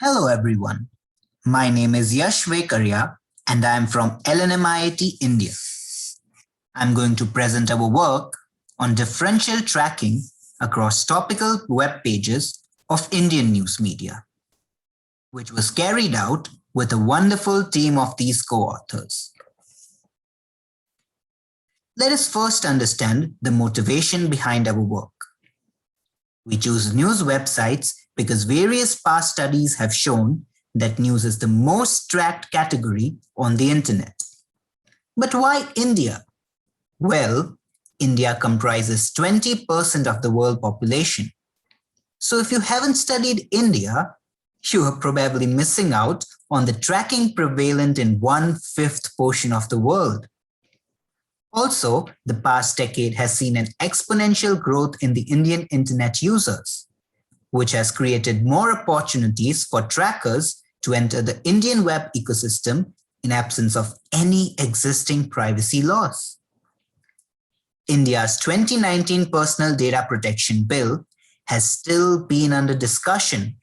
Hello everyone, my name is Yash Vekeria and I am from LNMIIT, India. I'm going to present our work on differential tracking across topical web pages of Indian news media, which was carried out with a wonderful team of these co-authors. Let us first understand the motivation behind our work. We choose news websites because various past studies have shown that news is the most tracked category on the internet. But why India? Well, India comprises 20% of the world population. So if you haven't studied India, you are probably missing out on the tracking prevalent in 1/5 portion of the world. Also, the past decade has seen an exponential growth in the Indian internet users, which has created more opportunities for trackers to enter the Indian web ecosystem in absence of any existing privacy laws. India's 2019 Personal Data Protection Bill has still been under discussion.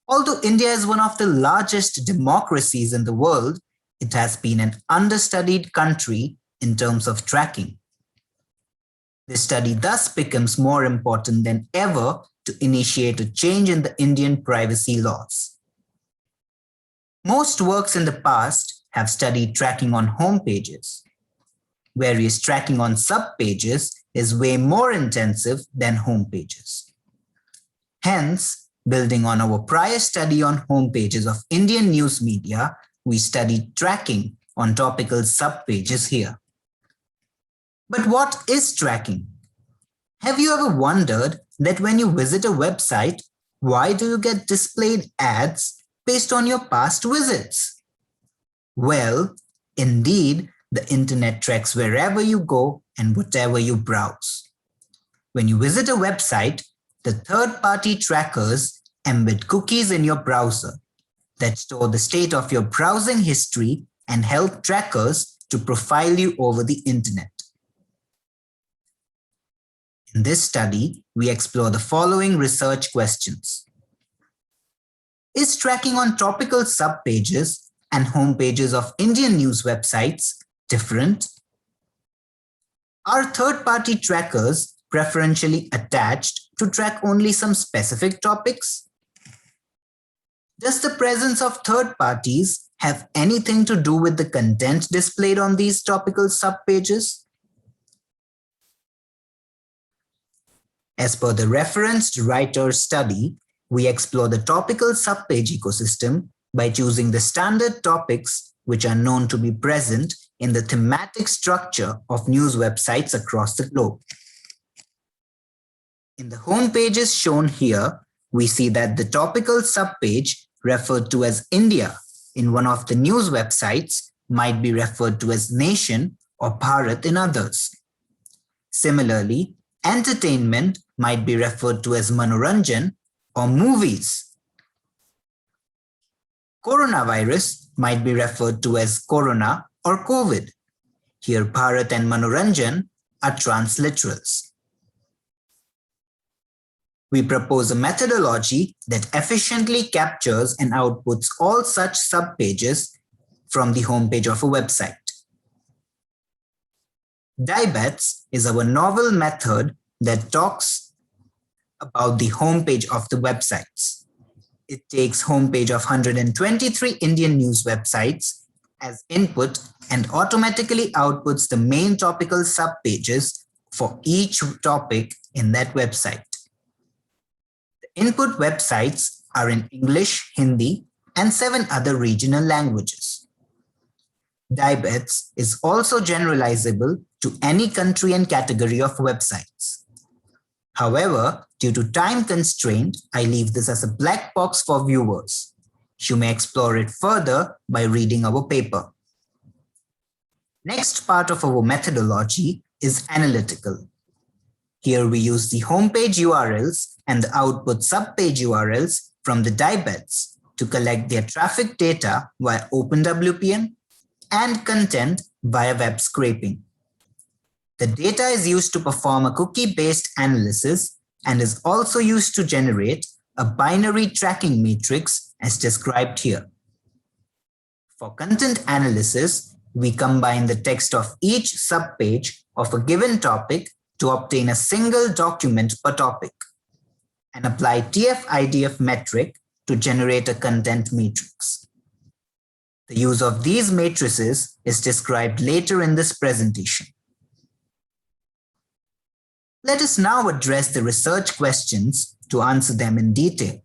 Although India is one of the largest democracies in the world, it has been an understudied country in terms of tracking. This study thus becomes more important than ever to initiate a change in the Indian privacy laws. Most works in the past have studied tracking on home pages, whereas tracking on sub-pages is way more intensive than home pages. Hence, building on our prior study on home pages of Indian news media, we studied tracking on topical sub-pages here. But what is tracking? Have you ever wondered that when you visit a website, why do you get displayed ads based on your past visits? Well, indeed, the internet tracks wherever you go and whatever you browse. When you visit a website, the third-party trackers embed cookies in your browser that store the state of your browsing history and help trackers to profile you over the internet. In this study, we explore the following research questions. Is tracking on topical sub-pages and home pages of Indian news websites different? Are third-party trackers preferentially attached to track only some specific topics? Does the presence of third parties have anything to do with the content displayed on these topical sub-pages? As per the referenced writer's study, we explore the topical subpage ecosystem by choosing the standard topics which are known to be present in the thematic structure of news websites across the globe. In the home pages shown here, we see that the topical subpage referred to as India in one of the news websites might be referred to as Nation or Bharat in others. Similarly, entertainment might be referred to as Manoranjan or movies. Coronavirus might be referred to as Corona or COVID. Here, Bharat and Manoranjan are transliterals. We propose a methodology that efficiently captures and outputs all such subpages from the homepage of a website. Dibets is our novel method that talks about the homepage of the websites. It takes homepage of 123 Indian news websites as input and automatically outputs the main topical subpages for each topic in that website. The input websites are in English, Hindi, and 7 other regional languages. Dibets is also generalizable to any country and category of websites. However, due to time constraint, I leave this as a black box for viewers. You may explore it further by reading our paper. Next part of our methodology is analytical. Here we use the homepage URLs and the output subpage URLs from the Dibets to collect their traffic data via OpenWPN and content via web scraping. The data is used to perform a cookie-based analysis and is also used to generate a binary tracking matrix as described here. For content analysis, we combine the text of each subpage of a given topic to obtain a single document per topic and apply TF-IDF metric to generate a content matrix. The use of these matrices is described later in this presentation. Let us now address the research questions to answer them in detail.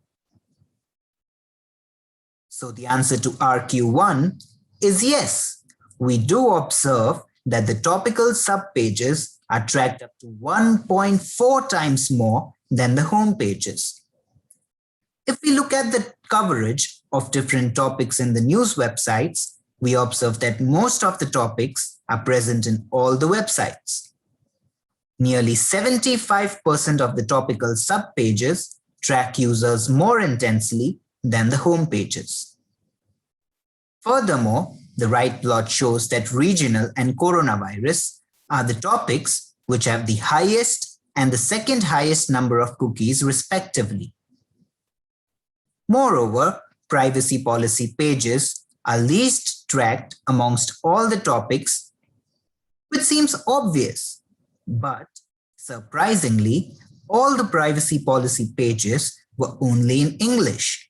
So the answer to RQ1 is yes. We do observe that the topical subpages are tracked up to 1.4 times more than the home pages. If we look at the coverage of different topics in the news websites, we observe that most of the topics are present in all the websites. Nearly 75% of the topical subpages track users more intensely than the home pages. Furthermore, the right plot shows that regional and coronavirus are the topics which have the highest and the second highest number of cookies respectively. Moreover, privacy policy pages are least tracked amongst all the topics, which seems obvious, but surprisingly, all the privacy policy pages were only in English.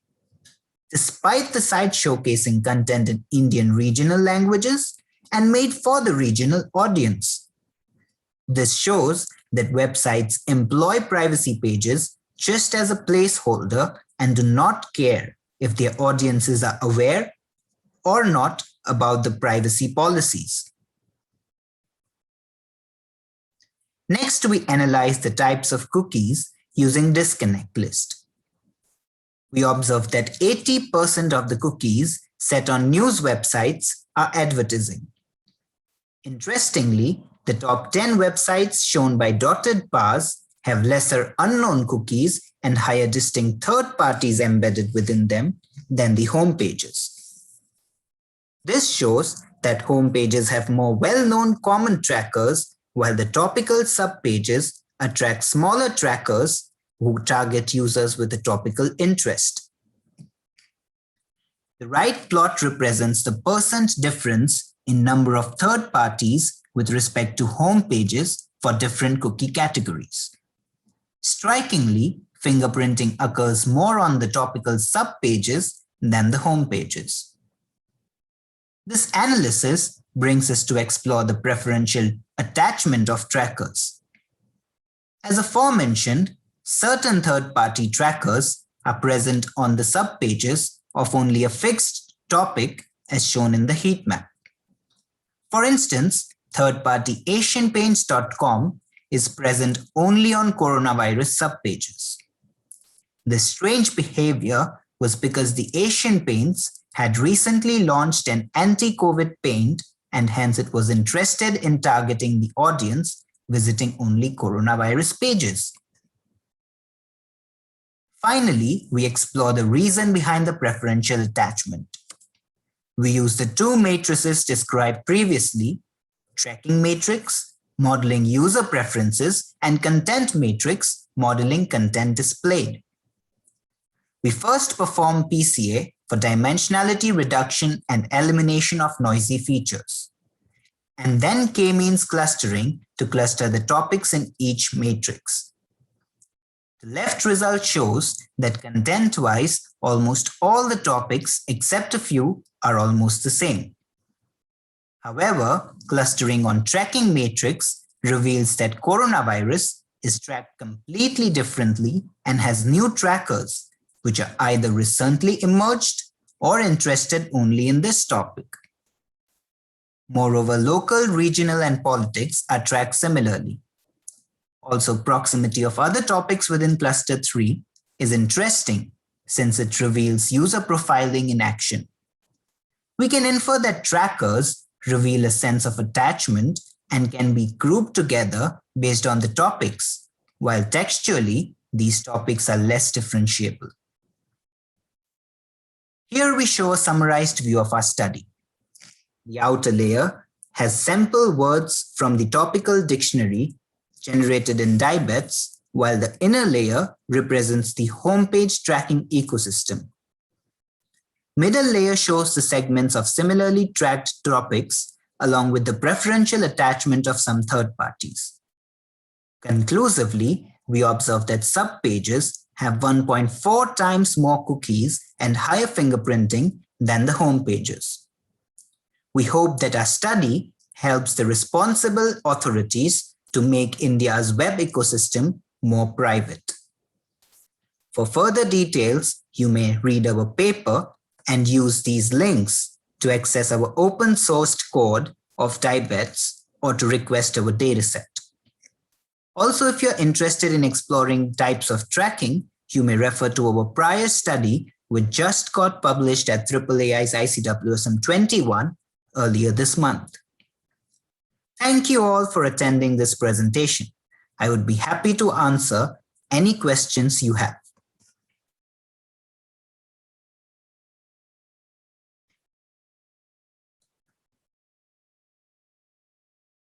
Despite the site showcasing content in Indian regional languages and made for the regional audience. This shows that websites employ privacy pages just as a placeholder and do not care if their audiences are aware or not about the privacy policies. Next, we analyze the types of cookies using disconnect list. We observe that 80% of the cookies set on news websites are advertising. Interestingly, the top 10 websites shown by dotted bars have lesser unknown cookies and higher distinct third parties embedded within them than the home pages. This shows that home pages have more well-known common trackers, while the topical subpages attract smaller trackers who target users with a topical interest. The right plot represents the % difference in number of third parties with respect to home pages for different cookie categories. Strikingly, fingerprinting occurs more on the topical subpages than the home pages. This analysis brings us to explore the preferential attachment of trackers. As aforementioned, certain third-party trackers are present on the subpages of only a fixed topic as shown in the heat map. For instance, third-party asianpaints.com is present only on coronavirus subpages. This strange behavior was because the Asian Paints had recently launched an anti-COVID paint and hence it was interested in targeting the audience visiting only coronavirus pages. Finally, we explore the reason behind the preferential attachment. We use the two matrices described previously, tracking matrix, modeling user preferences, and content matrix, modeling content displayed. We first perform PCA for dimensionality reduction and elimination of noisy features, and then k-means clustering to cluster the topics in each matrix. The left result shows that content-wise, almost all the topics except a few are almost the same. However, clustering on tracking matrix reveals that coronavirus is tracked completely differently and has new trackers, which are either recently emerged or interested only in this topic. Moreover, local, regional, and politics are tracked similarly. Also, proximity of other topics within cluster 3 is interesting since it reveals user profiling in action. We can infer that trackers reveal a sense of attachment and can be grouped together based on the topics, while textually, these topics are less differentiable. Here we show a summarized view of our study. The outer layer has sample words from the topical dictionary generated in dybets while the inner layer represents the homepage tracking ecosystem. Middle layer shows the segments of similarly tracked topics along with the preferential attachment of some third parties. Conclusively, we observe that subpages have 1.4 times more cookies and higher fingerprinting than the home pages. We hope that our study helps the responsible authorities to make India's web ecosystem more private. For further details, you may read our paper and use these links to access our open sourced code of Tibets or to request our dataset. Also, if you're interested in exploring types of tracking, you may refer to our prior study which just got published at AAAI's ICWSM21 earlier this month. Thank you all for attending this presentation. I would be happy to answer any questions you have.